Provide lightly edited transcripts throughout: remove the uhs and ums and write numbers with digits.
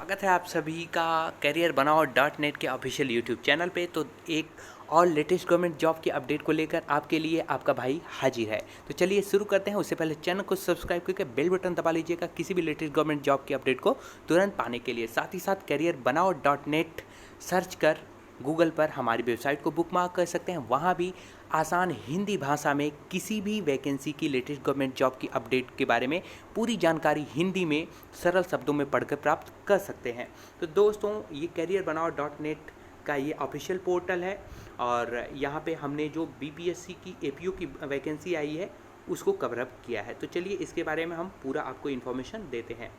स्वागत है आप सभी का करियर बनाओ डॉट नेट के ऑफिशियल यूट्यूब चैनल पे। तो एक और लेटेस्ट गवर्नमेंट जॉब की अपडेट को लेकर आपके लिए आपका भाई हाजिर है। तो चलिए शुरू करते हैं। उससे पहले चैनल को सब्सक्राइब करके बेल बटन दबा लीजिएगा किसी भी लेटेस्ट गवर्नमेंट जॉब की अपडेट को तुरंत पाने के लिए। साथ ही साथ करियर बनाओ डॉट नेट सर्च कर गूगल पर हमारी वेबसाइट को बुकमार्क कर सकते हैं। वहाँ भी आसान हिंदी भाषा में किसी भी वैकेंसी की लेटेस्ट गवर्नमेंट जॉब की अपडेट के बारे में पूरी जानकारी हिंदी में सरल शब्दों में पढ़कर प्राप्त कर सकते हैं। तो दोस्तों, ये करियर बनाओ डॉट नेट का ये ऑफिशियल पोर्टल है और यहाँ पे हमने जो बीपीएससी की एपीओ की वैकेंसी आई है उसको कवर अप किया है। तो चलिए इसके बारे में हम पूरा आपको इन्फॉर्मेशन देते हैं।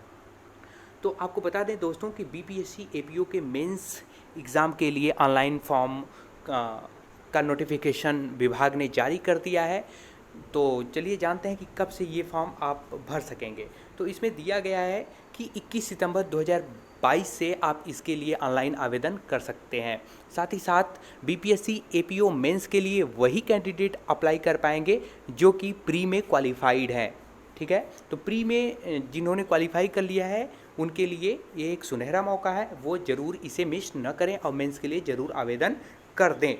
तो आपको बता दें दोस्तों कि बीपीएससी एपीओ के मेंस एग्ज़ाम के लिए ऑनलाइन फॉर्म का नोटिफिकेशन विभाग ने जारी कर दिया है। तो चलिए जानते हैं कि कब से ये फॉर्म आप भर सकेंगे। तो इसमें दिया गया है कि 21 सितंबर 2022 से आप इसके लिए ऑनलाइन आवेदन कर सकते हैं। साथ ही साथ बीपीएससी एपीओ मेंस के लिए वही कैंडिडेट अप्लाई कर पाएंगे जो कि प्री में क्वालिफाइड हैं। ठीक है, तो प्री में जिन्होंने क्वालिफाई कर लिया है उनके लिए ये एक सुनहरा मौका है, वो ज़रूर इसे मिस न करें और मेंस के लिए ज़रूर आवेदन कर दें।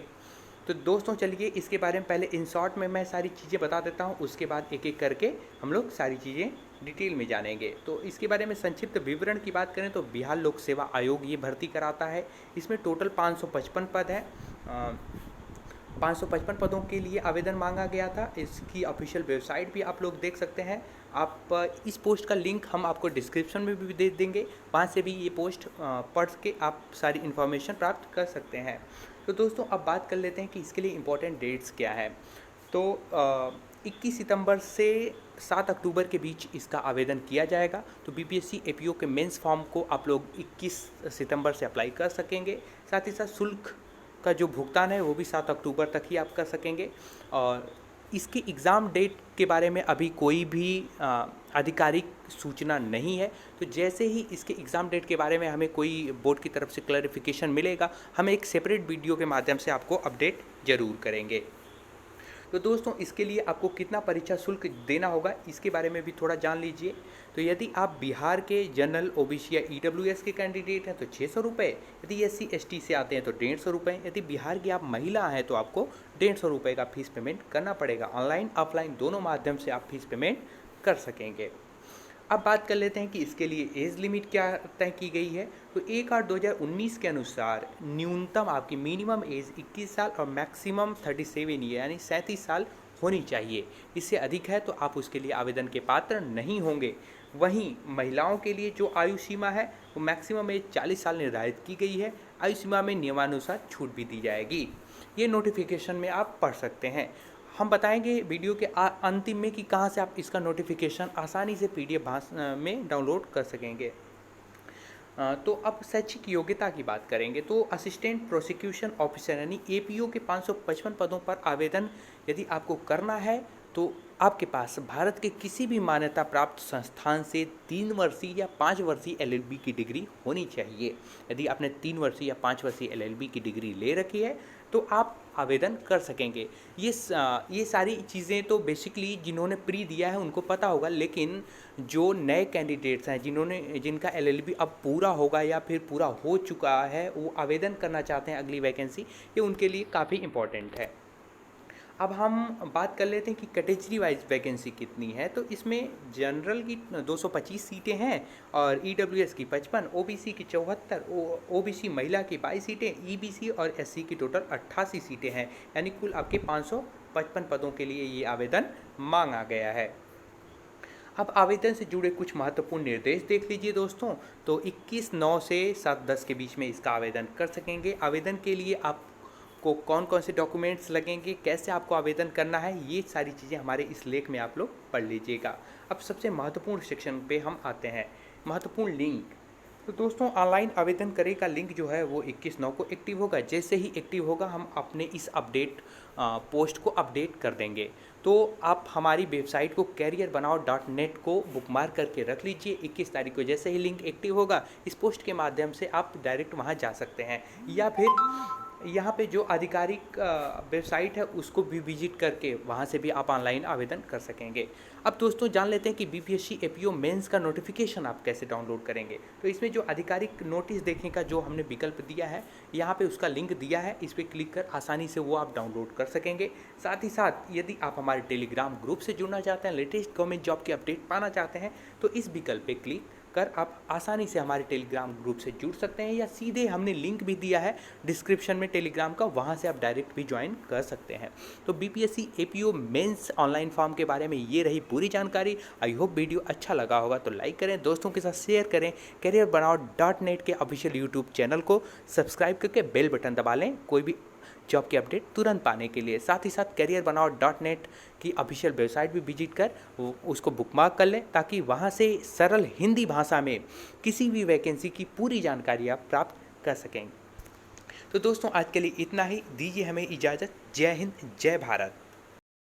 तो दोस्तों चलिए इसके बारे में पहले इन शॉर्ट में मैं सारी चीज़ें बता देता हूँ, उसके बाद एक एक करके हम लोग सारी चीज़ें डिटेल में जानेंगे। तो इसके बारे में संक्षिप्त विवरण की बात करें तो बिहार लोक सेवा आयोग ये भर्ती कराता है। इसमें टोटल 555 पद है। 555 पदों के लिए आवेदन मांगा गया था। इसकी ऑफिशियल वेबसाइट भी आप लोग देख सकते हैं। आप इस पोस्ट का लिंक हम आपको डिस्क्रिप्शन में भी दे देंगे, वहाँ से भी ये पोस्ट पढ़ के आप सारी इन्फॉर्मेशन प्राप्त कर सकते हैं। तो दोस्तों अब बात कर लेते हैं कि इसके लिए इम्पोर्टेंट डेट्स क्या है। तो 21 सितंबर से 7 अक्टूबर के बीच इसका आवेदन किया जाएगा। तो बीपीएससी एपीओ के मेंस फॉर्म को आप लोग 21 सितंबर से अप्लाई कर सकेंगे। साथ ही साथ शुल्क का जो भुगतान है वो भी 7 अक्टूबर तक ही आप कर सकेंगे। और इसकी एग्ज़ाम डेट के बारे में अभी कोई भी आधिकारिक सूचना नहीं है। तो जैसे ही इसके एग्ज़ाम डेट के बारे में हमें कोई बोर्ड की तरफ से क्लैरिफिकेशन मिलेगा, हम एक सेपरेट वीडियो के माध्यम से आपको अपडेट ज़रूर करेंगे। तो दोस्तों इसके लिए आपको कितना परीक्षा शुल्क देना होगा इसके बारे में भी थोड़ा जान लीजिए। तो यदि आप बिहार के जनरल ओबीसी या ईडब्ल्यूएस के कैंडिडेट हैं तो 600 रुपये, यदि SC ST से आते हैं तो 150 रुपये, यदि बिहार की आप महिला हैं तो आपको 150 रुपये का फीस पेमेंट करना पड़ेगा। ऑनलाइन ऑफलाइन दोनों माध्यम से आप फीस पेमेंट कर सकेंगे। अब बात कर लेते हैं कि इसके लिए एज लिमिट क्या तय की गई है। तो 1/8/2019 के अनुसार न्यूनतम आपकी मिनिमम एज 21 साल और मैक्सिमम 37 ईयर यानी 37 साल होनी चाहिए। इससे अधिक है तो आप उसके लिए आवेदन के पात्र नहीं होंगे। वहीं महिलाओं के लिए जो आयु सीमा है वो मैक्सिमम एज 40 साल निर्धारित की गई है। आयु सीमा में नियमानुसार छूट भी दी जाएगी। ये नोटिफिकेशन में आप पढ़ सकते हैं। हम बताएंगे वीडियो के अंतिम में कि कहाँ से आप इसका नोटिफिकेशन आसानी से PDF भाषा में डाउनलोड कर सकेंगे। तो अब शैक्षिक योग्यता की बात करेंगे तो असिस्टेंट प्रोसिक्यूशन ऑफिसर यानी एपीओ के 555 पदों पर आवेदन यदि आपको करना है तो आपके पास भारत के किसी भी मान्यता प्राप्त संस्थान से 3 वर्षीय या 5 वर्षीय LLB की डिग्री होनी चाहिए। यदि आपने 3 वर्षीय या 5 वर्षीय LLB की डिग्री ले रखी है तो आप आवेदन कर सकेंगे। ये सारी चीज़ें तो बेसिकली जिन्होंने प्री दिया है उनको पता होगा, लेकिन जो नए कैंडिडेट्स हैं जिनका LLB अब पूरा होगा या फिर पूरा हो चुका है वो आवेदन करना चाहते हैं अगली वैकेंसी, ये उनके लिए काफ़ी इम्पोर्टेंट है। अब हम बात कर लेते हैं कि कैटेगरी वाइज वैकेंसी कितनी है। तो इसमें जनरल की 225 सीटें हैं और ईडब्ल्यूएस की 55, ओबीसी की 74, ओबीसी महिला की 22 सीटें, ईबीसी और एससी की टोटल 88 सीटें हैं। यानी कुल आपके 555 पदों के लिए ये आवेदन मांगा गया है। अब आवेदन से जुड़े कुछ महत्वपूर्ण निर्देश देख लीजिए दोस्तों। तो 21/9 से 7/10 के बीच में इसका आवेदन कर सकेंगे। आवेदन के लिए आपको कौन कौन से डॉक्यूमेंट्स लगेंगे, कैसे आपको आवेदन करना है, ये सारी चीज़ें हमारे इस लेख में आप लोग पढ़ लीजिएगा। अब सबसे महत्वपूर्ण सेक्शन पे हम आते हैं, महत्वपूर्ण लिंक। तो दोस्तों ऑनलाइन आवेदन करे का लिंक जो है वो 21/9 को एक्टिव होगा। जैसे ही एक्टिव होगा हम अपने इस पोस्ट को अपडेट कर देंगे। तो आप हमारी वेबसाइट को करियर बनाओ .net को बुकमार्क करके रख लीजिए। 21 तारीख को जैसे ही लिंक एक्टिव होगा इस पोस्ट के माध्यम से आप डायरेक्ट वहां जा सकते हैं, या फिर यहाँ पे जो आधिकारिक वेबसाइट है उसको भी विजिट करके वहाँ से भी आप ऑनलाइन आवेदन कर सकेंगे। अब दोस्तों जान लेते हैं कि बीपीएससी एपीओ मेंस का नोटिफिकेशन आप कैसे डाउनलोड करेंगे। तो इसमें जो आधिकारिक नोटिस देखने का जो हमने विकल्प दिया है, यहाँ पे उसका लिंक दिया है, इस पर क्लिक कर आसानी से वो आप डाउनलोड कर सकेंगे। साथ ही साथ यदि आप हमारे टेलीग्राम ग्रुप से जुड़ना चाहते हैं, लेटेस्ट गवर्नमेंट जॉब की अपडेट पाना चाहते हैं, तो इस विकल्प पर क्लिक कर आप आसानी से हमारे टेलीग्राम ग्रुप से जुड़ सकते हैं, या सीधे हमने लिंक भी दिया है डिस्क्रिप्शन में टेलीग्राम का, वहाँ से आप डायरेक्ट भी ज्वाइन कर सकते हैं। तो BPSC APO mains online form के बारे में ये रही पूरी जानकारी। आई होप वीडियो अच्छा लगा होगा तो लाइक करें, दोस्तों के साथ शेयर करें। करियर बनाओ .net के ऑफिशियल यूट्यूब चैनल को सब्सक्राइब करके बेल बटन दबा लें कोई भी जॉब की अपडेट तुरंत पाने के लिए। साथ ही साथ करियर बनाओ .net की ऑफिशियल वेबसाइट भी विजिट कर उसको बुकमार्क कर लें, ताकि वहाँ से सरल हिंदी भाषा में किसी भी वैकेंसी की पूरी जानकारी आप प्राप्त कर सकेंगे। तो दोस्तों आज के लिए इतना ही, दीजिए हमें इजाज़त। जय हिंद, जय भारत।